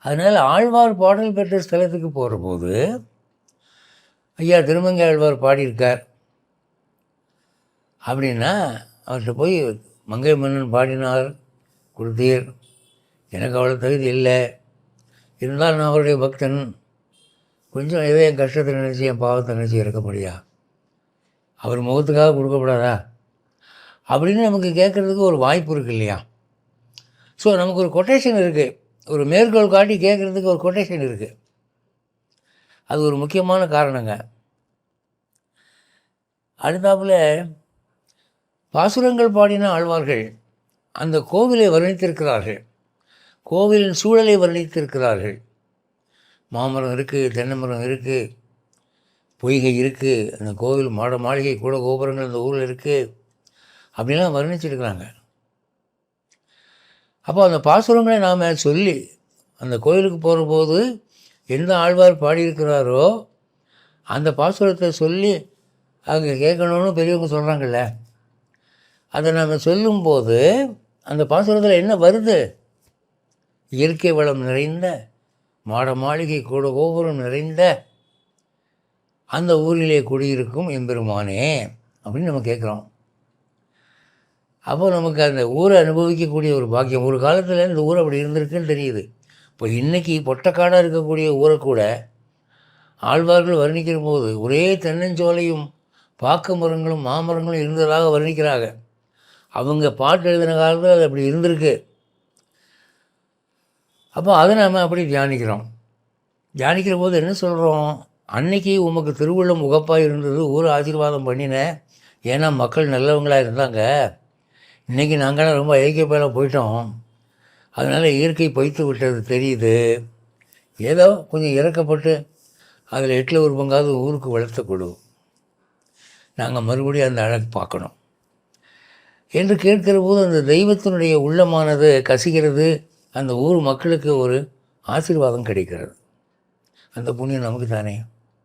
அதனால் ஆழ்வார் பாடல் பெற்ற ஸ்தலத்துக்கு போகிற போது ஐயா திருமங்கை ஆழ்வார் பாடியிருக்கார் அப்படின்னா அவர்கிட்ட போய் மங்கை மன்னன் பாடினார் கொடுத்தீர், எனக்கு அவ்வளோ தகுதி இல்லை, இருந்தாலும் நான் அவருடைய பக்தன், கொஞ்சம் ஏதோ என் கஷ்டத்தை நினச்சி என் பாவத்தை நினச்சி இறக்க முடியா, அவர் முகத்துக்காக கொடுக்கப்படாதா அப்படின்னு நமக்கு கேட்குறதுக்கு ஒரு வாய்ப்பு இருக்குது இல்லையா? ஸோ நமக்கு ஒரு கொட்டேஷன் இருக்குது, ஒரு மேற்கோள் காட்டி கேட்குறதுக்கு ஒரு கொட்டேஷன் இருக்குது. அது ஒரு முக்கியமான காரணங்க. அடுத்தாப்புல பாசுரங்கள் பாடின ஆழ்வார்கள் அந்த கோவிலை வர்ணித்திருக்கிறார்கள், கோவிலின் சூழலை வர்ணித்திருக்கிறார்கள். மாமரம் இருக்குது, தென்னை மரம் இருக்குது, பொய்கை இருக்குது, அந்த கோவில் மாளிகை கூட கோபுரங்கள் அந்த ஊரில் இருக்குது அப்படின்லாம் வர்ணிச்சிருக்கிறாங்க. அப்போ அந்த பாசுரங்களை நாம் சொல்லி அந்த கோயிலுக்கு போகிற போது எந்த ஆழ்வார் பாடியிருக்கிறாரோ அந்த பாசுரத்தை சொல்லி அங்கே கேட்கணும்னு பெரியவங்க சொல்கிறாங்கல்ல, அதை நாம் சொல்லும்போது அந்த பாசுரத்தில் என்ன வருது? இயற்கை வளம் நிறைந்த மாளிகை கூட கோபுரம் நிறைந்த அந்த ஊரிலே குடியிருக்கும் எம்பெருமானே அப்படின்னு நம்ம கேட்குறோம். அப்போ நமக்கு அந்த ஊரை அனுபவிக்கக்கூடிய ஒரு பாக்கியம். ஒரு காலத்தில் இந்த ஊர் அப்படி இருந்திருக்குன்னு தெரியுது. இப்போ இன்றைக்கி பொட்டக்காடாக இருக்கக்கூடிய ஊரை கூட ஆழ்வார்கள் வர்ணிக்கிற போது ஒரே தென்னஞ்சோலையும் பாக்கு மரங்களும் மாமரங்களும் இருந்ததாக வர்ணிக்கிறாங்க. அவங்க பாட்டு எழுதின காலத்தில் அது அப்படி இருந்திருக்கு. அப்போ அதை நாம் அப்படி தியானிக்கிறோம். தியானிக்கிற போது என்ன சொல்கிறோம்? அன்னைக்கு உமக்கு திருவுள்ளம் உகப்பாக இருந்தது, ஊர் ஆசீர்வாதம் பண்ணினேன், ஏன்னா மக்கள் நல்லவங்களாக இருந்தாங்க. இன்றைக்கி நாங்களாம் ரொம்ப ஐக்கியப்பெல்லாம் போயிட்டோம், அதனால் இயற்கை பொய்த்து விட்டது தெரியுது. ஏதோ கொஞ்சம் இறக்கப்பட்டு அதில் 8ல் 1 பங்காவது ஊருக்கு வளர்த்த கொடு, நாங்கள் மறுபடியும் அந்த அழகு பார்க்கணும் என்று கேட்கிற போது அந்த தெய்வத்தினுடைய உள்ளமானது கசிகிறது. அந்த ஊர் மக்களுக்கு ஒரு ஆசீர்வாதம் கிடைக்கிறது. அந்த புண்ணியம் நமக்கு தானே.